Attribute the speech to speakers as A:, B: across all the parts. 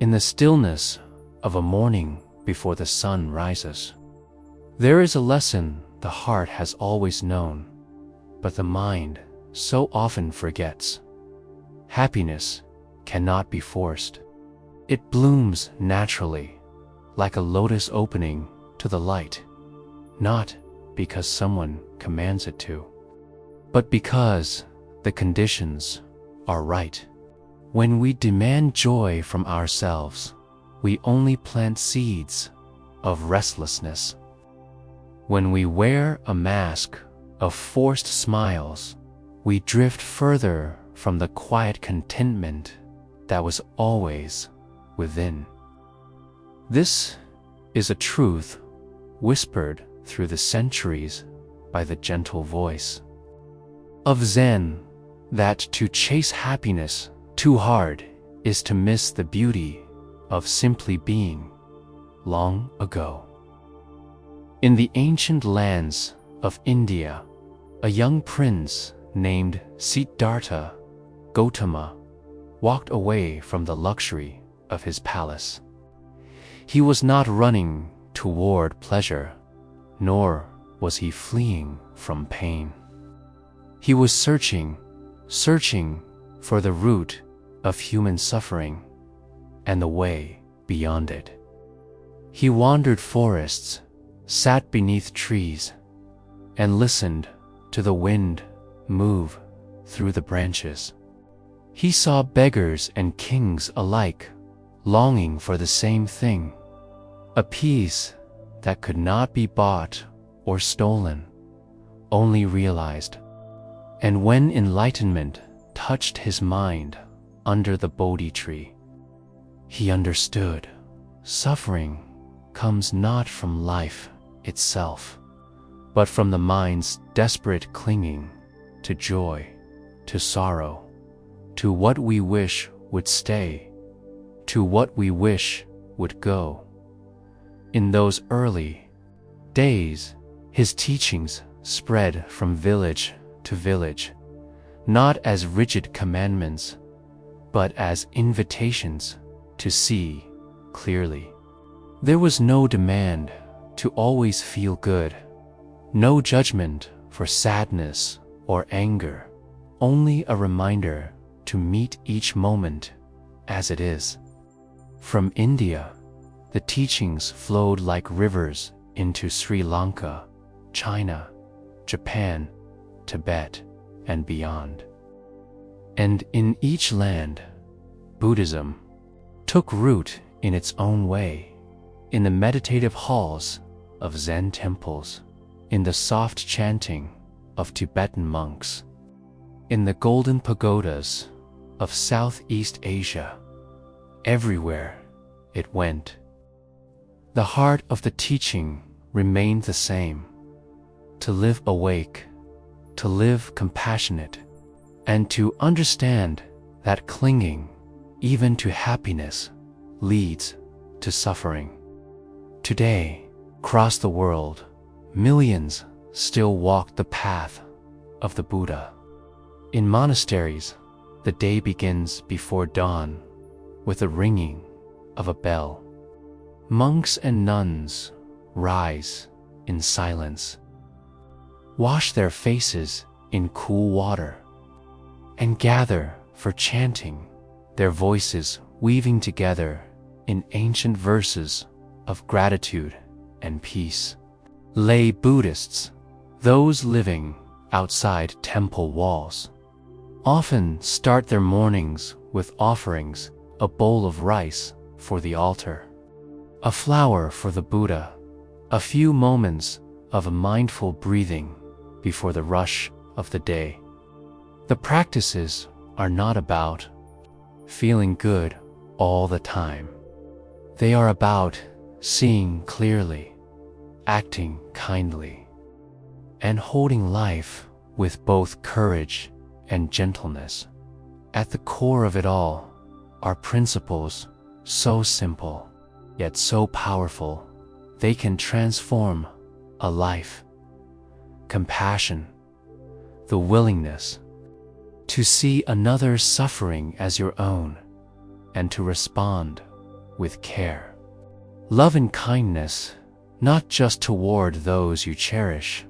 A: in the stillness of a morning before the sun rises. There is a lesson the heart has always known, but the mind so often forgets. Happiness cannot be forced. It blooms naturally, like a lotus opening to the light, not because someone commands it to, but because the conditions are right. When we demand joy from ourselves, we only plant seeds of restlessness. When we wear a mask of forced smiles, we drift further from the quiet contentment that was always within. This is a truth whispered through the centuries by the gentle voice of Zen, that to chase happiness too hard is to miss the beauty of simply being. Long ago, in the ancient lands of India, a young prince named Siddhartha Gautama walked away from the luxury of his palace. He was not running toward pleasure, nor was he fleeing from pain. He was searching for the root of human suffering and the way beyond it. He wandered forests, sat beneath trees, and listened to the wind move through the branches. He saw beggars and kings alike longing for the same thing, a peace that could not be bought or stolen, only realized. And when enlightenment touched his mind under the Bodhi tree, he understood suffering comes not from life itself, but from the mind's desperate clinging to joy, to sorrow, to what we wish would stay, to what we wish would go. In those early days, his teachings spread from village to village, not as rigid commandments, but as invitations to see clearly. There was no demand to always feel good, no judgment for sadness or anger, only a reminder to meet each moment as it is. From India, the teachings flowed like rivers into Sri Lanka, China, Japan, Tibet, and beyond. And in each land, Buddhism took root in its own way, in the meditative halls of Zen temples, in the soft chanting of Tibetan monks, in the golden pagodas of Southeast Asia. Everywhere it went, the heart of the teaching remained the same: to live awake, to live compassionate, and to understand that clinging, even to happiness, leads to suffering. Today, across the world, millions still walk the path of the Buddha. In monasteries, the day begins before dawn with the ringing of a bell. Monks and nuns rise in silence, wash their faces in cool water, and gather for chanting, their voices weaving together in ancient verses of gratitude and peace. Lay Buddhists, those living outside temple walls, often start their mornings with offerings: a bowl of rice for the altar, a flower for the Buddha, a few moments of mindful breathing before the rush of the day. The practices are not about feeling good all the time. They are about seeing clearly, acting kindly, and holding life with both courage and gentleness. At the core of it all are principles so simple, yet so powerful, they can transform a life. Compassion, the willingness to see another's suffering as your own, and to respond with care. Love and kindness, not just toward those you cherish,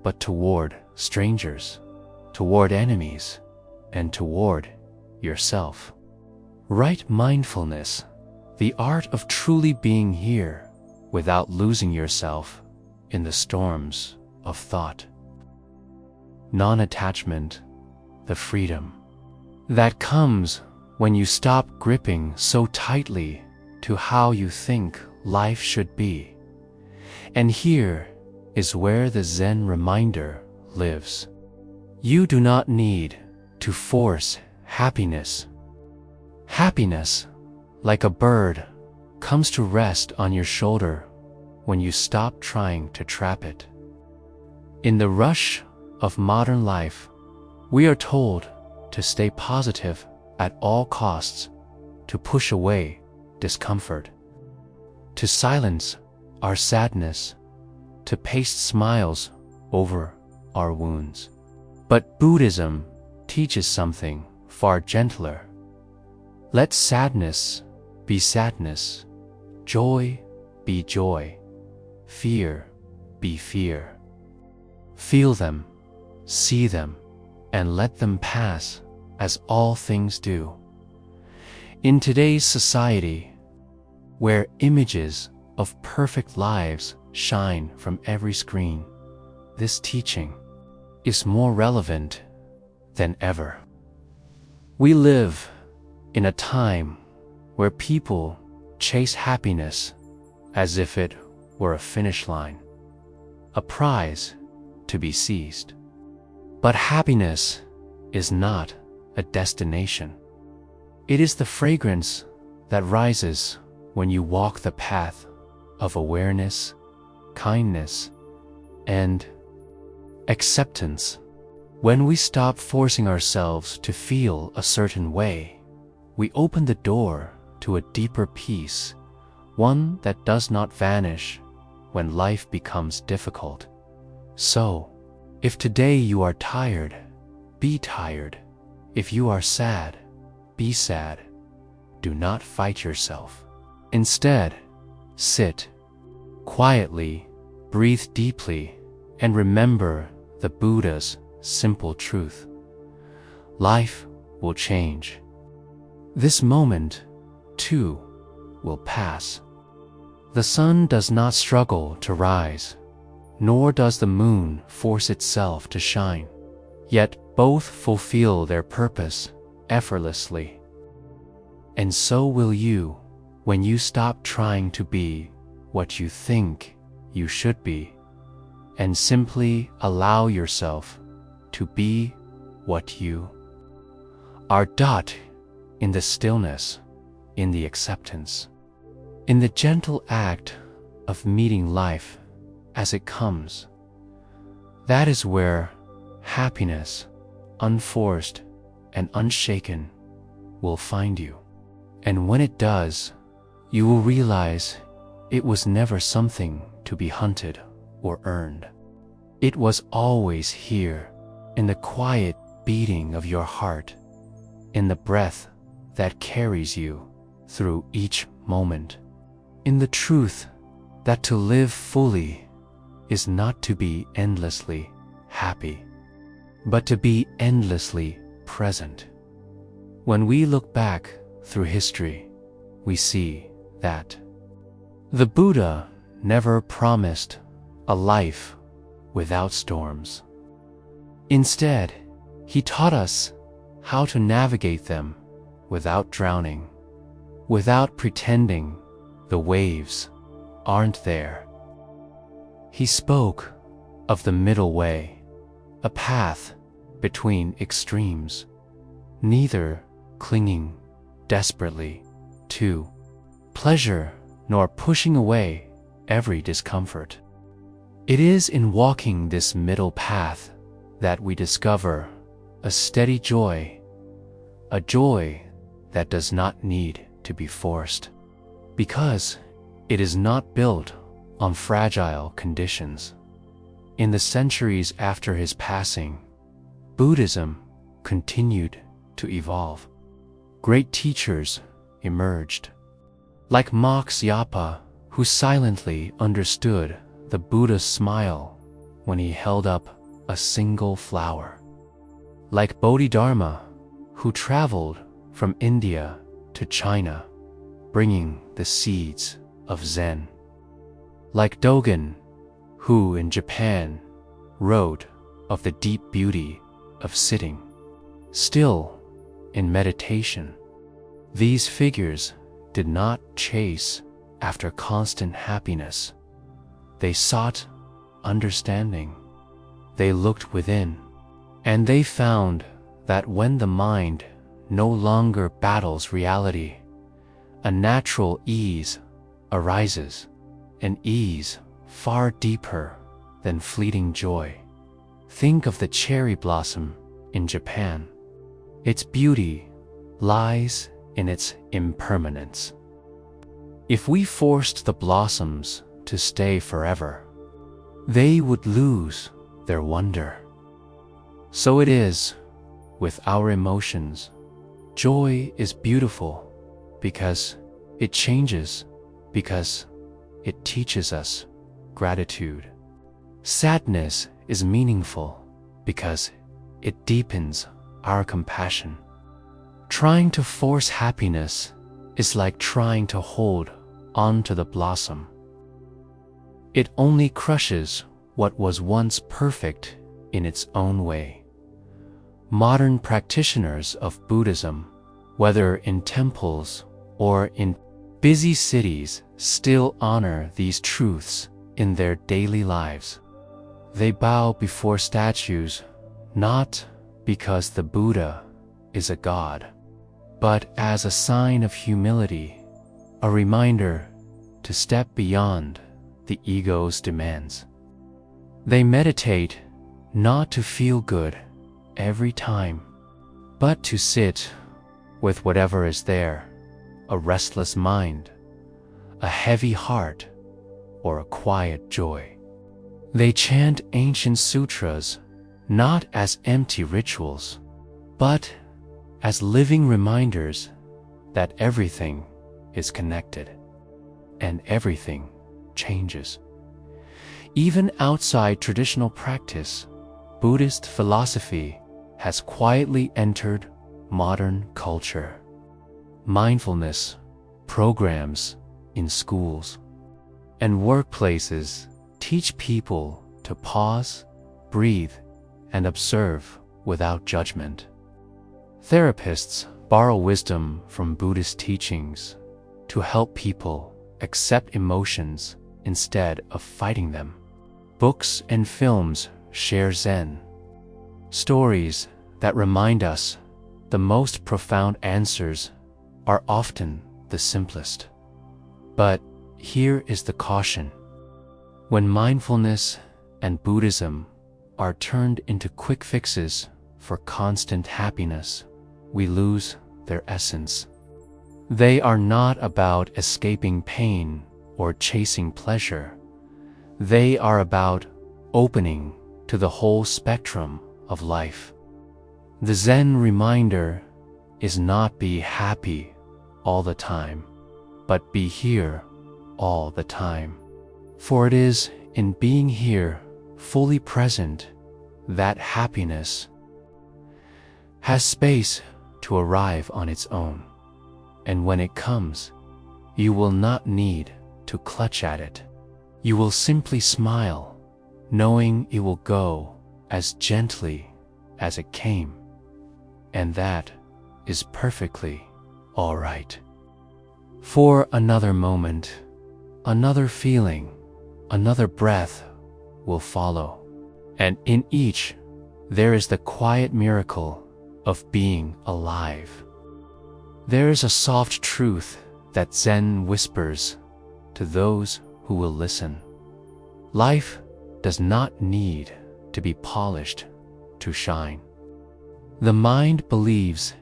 A: but toward strangers, toward enemies, and toward yourself. Right mindfulness, the art of truly being here without losing yourself in the storms of thought. Non-attachment, the freedom that comes when you stop gripping so tightly to how you think life should be. And here is where the Zen reminder lives. You do not need to force happiness. Happiness, like a bird, comes to rest on your shoulder when you stop trying to trap it. In the rush of modern life, we are told to stay positive at all costs, to push away discomfort, to silence our sadness, to paste smiles over our wounds. But Buddhism teaches something far gentler. Let sadness be sadness, joy be joy, fear be fear. Feel them, see them, and let them pass as all things do. In today's society, where images of perfect lives shine from every screen, this teaching is more relevant than ever. We live in a time where people chase happiness as if it were a finish line, a prize to be seized. But happiness is not a destination. It is the fragrance that rises when you walk the path of awareness, kindness, and acceptance. When we stop forcing ourselves to feel a certain way, we open the door to a deeper peace, one that does not vanish when life becomes difficult. So, if today you are tired, be tired. If you are sad, be sad. Do not fight yourself. Instead, sit quietly, breathe deeply, and remember the Buddha's simple truth. Life will change. This moment, too, will pass. The sun does not struggle to rise, nor does the moon force itself to shine. Yet both fulfill their purpose effortlessly. And so will you when you stop trying to be what you think you should be, and simply allow yourself to be what you are. In the stillness, in the acceptance, in the gentle act of meeting life as it comes. That is where happiness, unforced and unshaken, will find you. And when it does, you will realize it was never something to be hunted or earned. It was always here, in the quiet beating of your heart, in the breath that carries you through each moment, in the truth that to live fully is not to be endlessly happy, but to be endlessly present. When we look back through history, we see that the Buddha never promised a life without storms. Instead, he taught us how to navigate them without drowning, without pretending the waves aren't there. He spoke of the middle way, a path between extremes, neither clinging desperately to pleasure nor pushing away every discomfort. It is in walking this middle path that we discover a steady joy, a joy that does not need to be forced, because it is not built on fragile conditions. In the centuries after his passing, Buddhism continued to evolve. Great teachers emerged. Like Mox Yapa, who silently understood the Buddha's smile when he held up a single flower. Like Bodhidharma, who traveled from India to China, bringing the seeds of Zen. Like Dogen, who in Japan wrote of the deep beauty of sitting still in meditation. These figures did not chase after constant happiness. They sought understanding. They looked within, and they found that when the mind no longer battles reality, a natural ease arises, an ease far deeper than fleeting joy. Think of the cherry blossom in Japan. Its beauty lies in its impermanence. If we forced the blossoms to stay forever, they would lose their wonder. So it is with our emotions. Joy is beautiful because it changes, because it teaches us gratitude. Sadness is meaningful because it deepens our compassion. Trying to force happiness is like trying to hold onto the blossom. It only crushes what was once perfect in its own way. Modern practitioners of Buddhism, whether in temples or in busy cities, still honor these truths in their daily lives. They bow before statues not because the Buddha is a god, but as a sign of humility, a reminder to step beyond the ego's demands. They meditate not to feel good every time, but to sit with whatever is there, a restless mind, a heavy heart, or a quiet joy. They chant ancient sutras not as empty rituals, but as living reminders that everything is connected and everything changes. Even outside traditional practice, Buddhist philosophy has quietly entered modern culture. Mindfulness programs in schools and workplaces teach people to pause, breathe, and observe without judgment. Therapists borrow wisdom from Buddhist teachings to help people accept emotions instead of fighting them. Books and films share Zen stories that remind us the most profound answers are often the simplest. But here is the caution. When mindfulness and Buddhism are turned into quick fixes for constant happiness, we lose their essence. They are not about escaping pain or chasing pleasure. They are about opening to the whole spectrum of life. The Zen reminder is not be happy all the time, but be here all the time. For it is in being here, fully present, that happiness has space to arrive on its own. And when it comes, you will not need to clutch at it. You will simply smile, knowing it will go as gently as it came. And that is perfectly all right. For another moment, another feeling, another breath will follow. And in each, there is the quiet miracle of being alive. There is a soft truth that Zen whispers to those who will listen. Life does not need to be polished to shine. The mind believes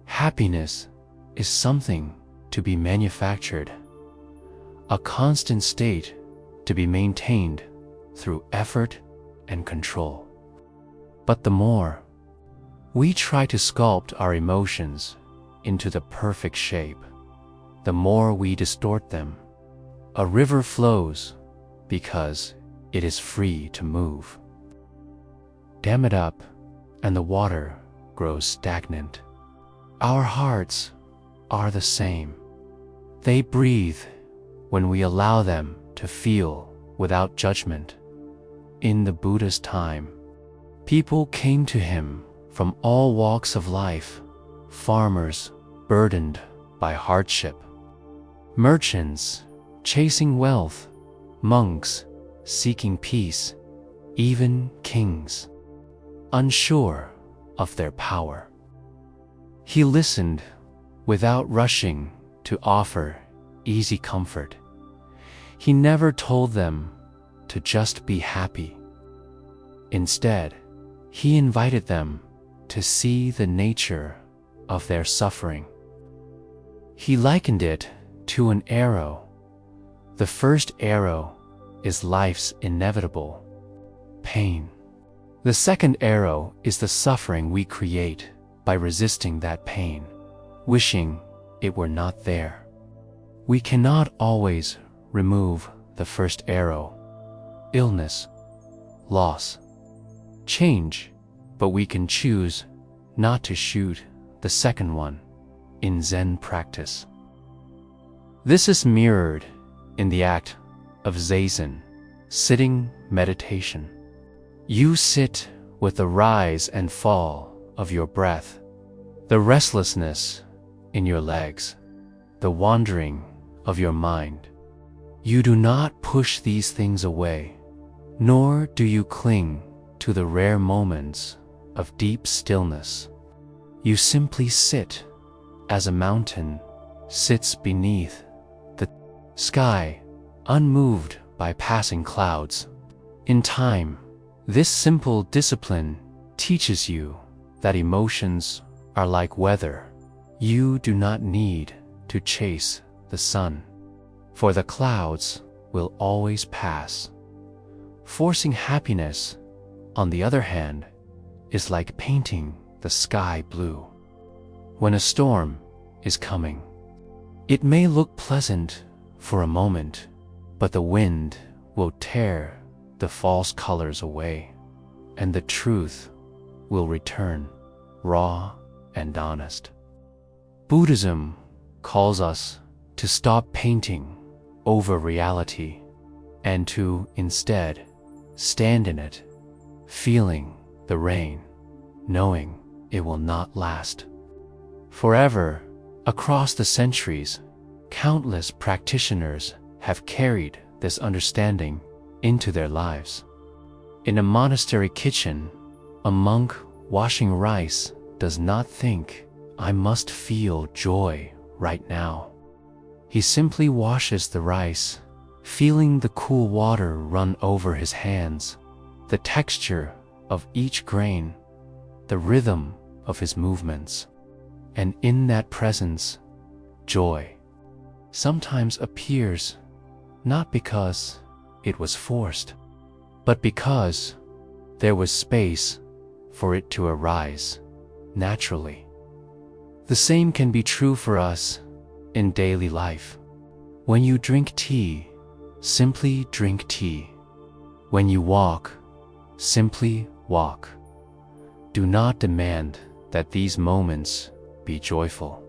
A: happiness is something to be manufactured, a constant state to be maintained through effort and control. But the more we try to sculpt our emotions into the perfect shape, the more we distort them. A river flows because it is free to move. Dam it up, and the water grows stagnant. Our hearts are the same. They breathe when we allow them to feel without judgment. In the Buddha's time, people came to him from all walks of life: farmers burdened by hardship, merchants chasing wealth, monks seeking peace, even kings unsure of their power. He listened without rushing to offer easy comfort. He never told them to just be happy. Instead, he invited them to see the nature of their suffering. He likened it to an arrow. The first arrow is life's inevitable pain. The second arrow is the suffering we create by resisting that pain, wishing it were not there. We cannot always remove the first arrow: illness, loss, change, but we can choose not to shoot the second one in Zen practice. This is mirrored in the act of Zazen, sitting meditation. You sit with the rise and fall of your breath, the restlessness in your legs, the wandering of your mind. You do not push these things away, nor do you cling to the rare moments of deep stillness. You simply sit as a mountain sits beneath the sky, unmoved by passing clouds. In time, this simple discipline teaches you that emotions are like weather. You do not need to chase the sun, for the clouds will always pass. Forcing happiness, on the other hand, is like painting the sky blue. When a storm is coming, it may look pleasant for a moment, but the wind will tear the false colors away, and the truth will return raw and honest. Buddhism calls us to stop painting over reality and to instead stand in it, feeling the rain, knowing it will not last forever. Across the centuries, countless practitioners have carried this understanding into their lives. In a monastery kitchen, a monk washing rice does not think, "I must feel joy right now." He simply washes the rice, feeling the cool water run over his hands, the texture of each grain, the rhythm of his movements. And in that presence, joy sometimes appears, not because it was forced, but because there was space for it to arise naturally. The same can be true for us in daily life. When you drink tea, simply drink tea. When you walk, simply walk. Do not demand that these moments be joyful.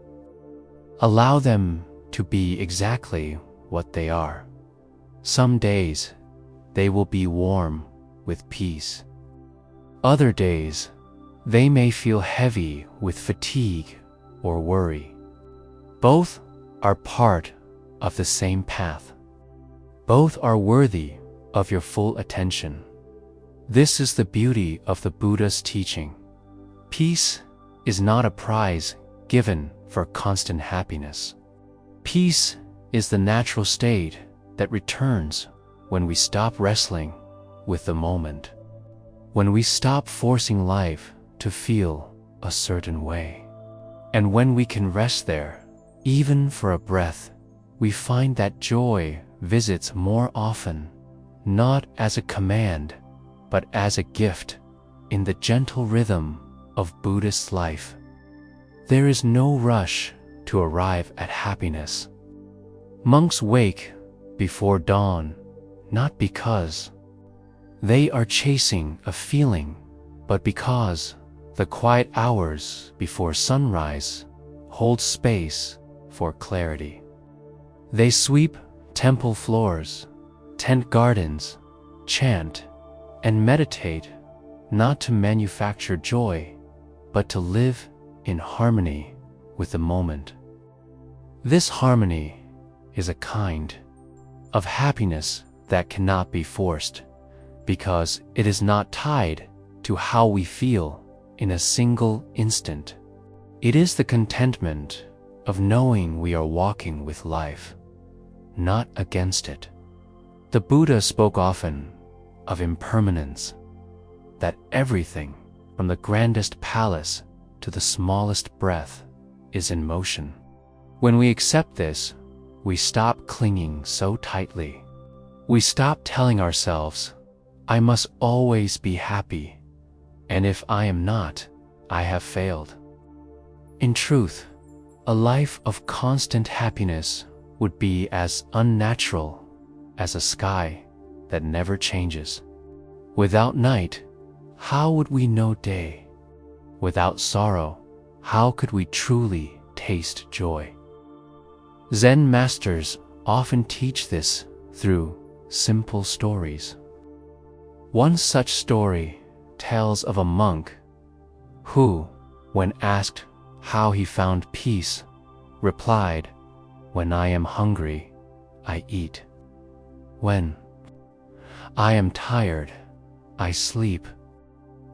A: Allow them to be exactly what they are. Some days, they will be warm with peace. Other days, they may feel heavy with fatigue or worry. Both are part of the same path. Both are worthy of your full attention. This is the beauty of the Buddha's teaching. Peace is not a prize given for constant happiness. Peace is the natural state that returns when we stop wrestling with the moment, when we stop forcing life to feel a certain way. And when we can rest there, even for a breath, we find that joy visits more often, not as a command, but as a gift in the gentle rhythm of Buddhist life. There is no rush to arrive at happiness. Monks wake before dawn, not because they are chasing a feeling, but because the quiet hours before sunrise hold space for clarity. They sweep temple floors, tend gardens, chant, and meditate, not to manufacture joy, but to live in harmony with the moment. This harmony is a kind of happiness that cannot be forced, because it is not tied to how we feel in a single instant. It is the contentment of knowing we are walking with life, not against it. The Buddha spoke often of impermanence, that everything, from the grandest palace to the smallest breath, is in motion. When we accept this, we stop clinging so tightly. We stop telling ourselves, I must always be happy, and if I am not, I have failed. In truth, a life of constant happiness would be as unnatural as a sky that never changes. Without night, how would we know day? Without sorrow, how could we truly taste joy? Zen masters often teach this through simple stories. One such story tells of a monk who, when asked how he found peace, replied, "When I am hungry, I eat. When I am tired, I sleep."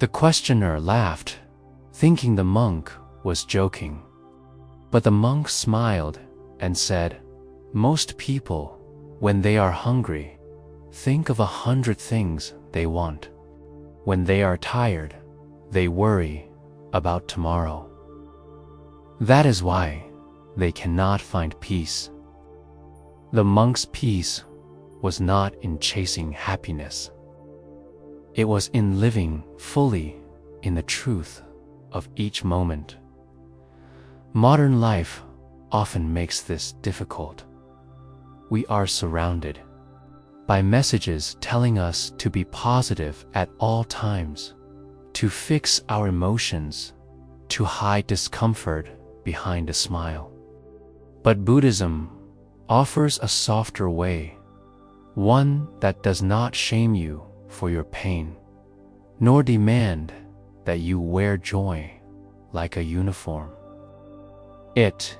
A: The questioner laughed, thinking the monk was joking. But the monk smiled and said, "Most people, when they are hungry, think of 100 things they want. When they are tired, they worry about tomorrow. That is why they cannot find peace." The monk's peace was not in chasing happiness. It was in living fully in the truth of each moment. Modern life often makes this difficult. We are surrounded by messages telling us to be positive at all times, to fix our emotions, to hide discomfort behind a smile. But Buddhism offers a softer way, one that does not shame you for your pain, nor demand that you wear joy like a uniform. It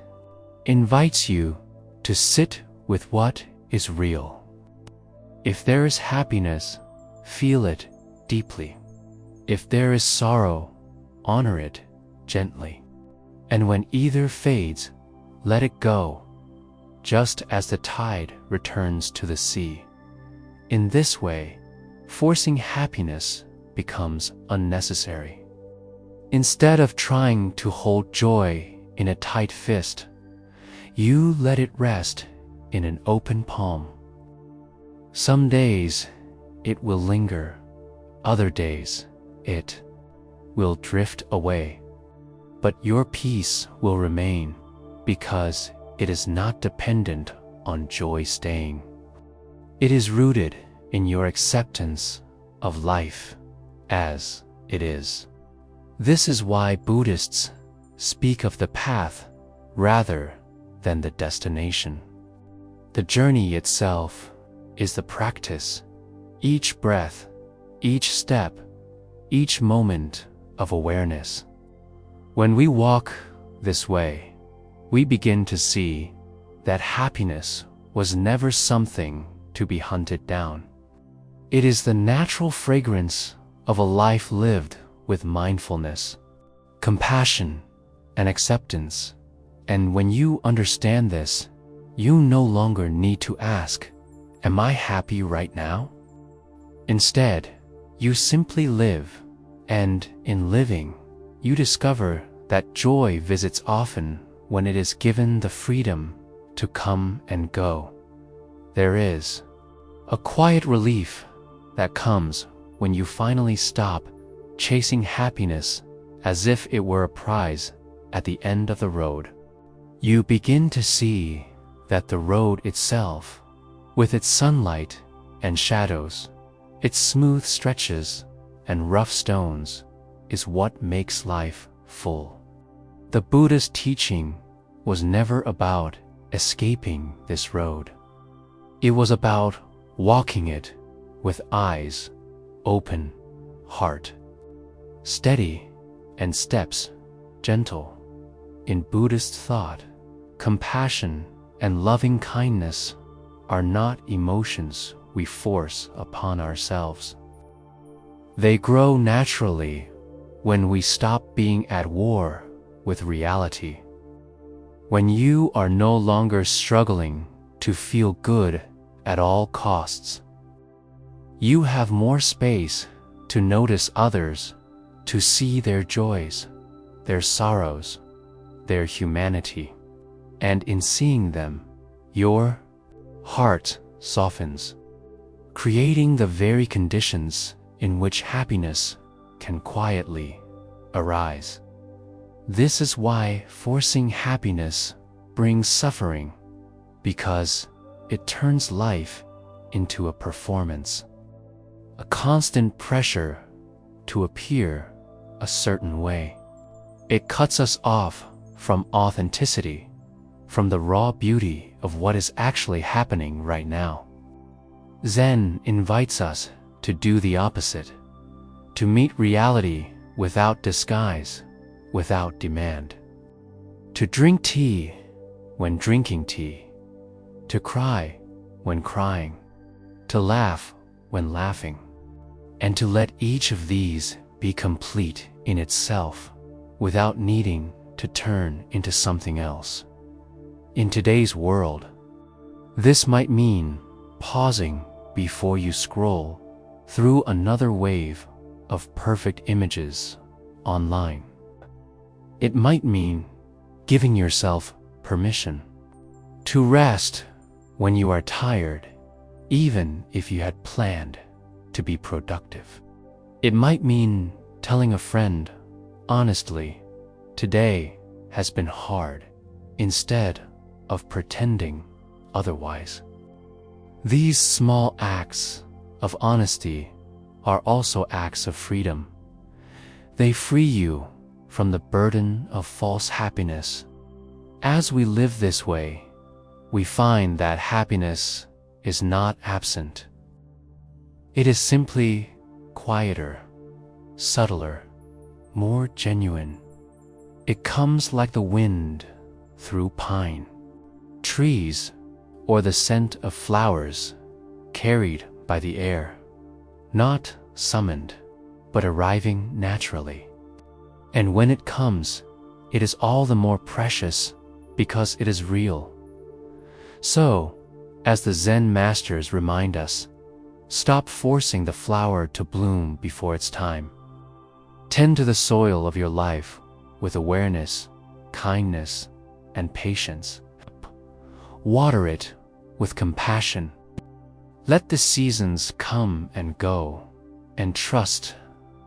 A: invites you to sit with what is real. If there is happiness, feel it deeply. If there is sorrow, honor it gently. And when either fades, let it go, just as the tide returns to the sea. In this way, forcing happiness becomes unnecessary. Instead of trying to hold joy in a tight fist, you let it rest in an open palm. Some days it will linger, other days it will drift away. But your peace will remain because it is not dependent on joy staying. It is rooted in your acceptance of life as it is. This is why Buddhists speak of the path rather than the destination. The journey itself is the practice. Each breath, each step, each moment of awareness. When we walk this way, we begin to see that happiness was never something to be hunted down. It is the natural fragrance of a life lived with mindfulness, compassion, and acceptance. And when you understand this, you no longer need to ask, "Am I happy right now?" Instead, you simply live, and in living, you discover that joy visits often when it is given the freedom to come and go. There is a quiet relief that comes when you finally stop chasing happiness as if it were a prize at the end of the road. You begin to see that the road itself, with its sunlight and shadows, its smooth stretches and rough stones, is what makes life full. The Buddha's teaching was never about escaping this road. It was about walking it with eyes open, heart steady, and steps gentle. In Buddhist thought, compassion and loving kindness are not emotions we force upon ourselves. They grow naturally when we stop being at war with reality. When you are no longer struggling to feel good at all costs, you have more space to notice others, to see their joys, their sorrows, their humanity. And in seeing them, your heart softens, creating the very conditions in which happiness can quietly arise. This is why forcing happiness brings suffering, because it turns life into a performance, a constant pressure to appear a certain way. It cuts us off from authenticity, from the raw beauty of what is actually happening right now. Zen invites us to do the opposite, to meet reality without disguise, without demand, to drink tea when drinking tea, to cry when crying, to laugh when laughing, and to let each of these be complete in itself without needing to turn into something else. In today's world, this might mean pausing before you scroll through another wave of perfect images online. It might mean giving yourself permission to rest when you are tired, even if you had planned to be productive. It might mean telling a friend, honestly, today has been hard, instead of pretending otherwise. These small acts of honesty are also acts of freedom. They free you from the burden of false happiness. As we live this way, we find that happiness is not absent. It is simply quieter, subtler, more genuine. It comes like the wind through pine, trees, or the scent of flowers carried by the air, not summoned, but arriving naturally. And when it comes, it is all the more precious because it is real. So, as the Zen masters remind us, stop forcing the flower to bloom before its time. Tend to the soil of your life with awareness, kindness, and patience. Water it with compassion. Let the seasons come and go, and trust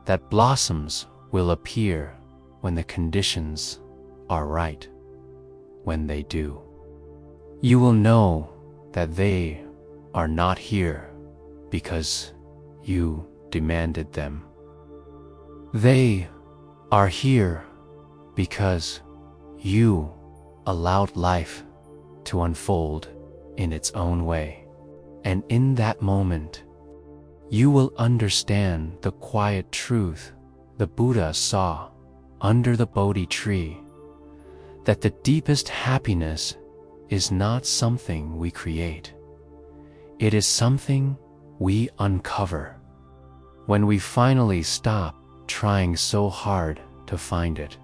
A: that blossoms will appear when the conditions are right. When they do, you will know that they are not here because you demanded them. They are here because you allowed life to unfold in its own way. And in that moment, you will understand the quiet truth the Buddha saw under the Bodhi tree, that the deepest happiness is not something we create. It is something we uncover when we finally stop trying so hard to find it.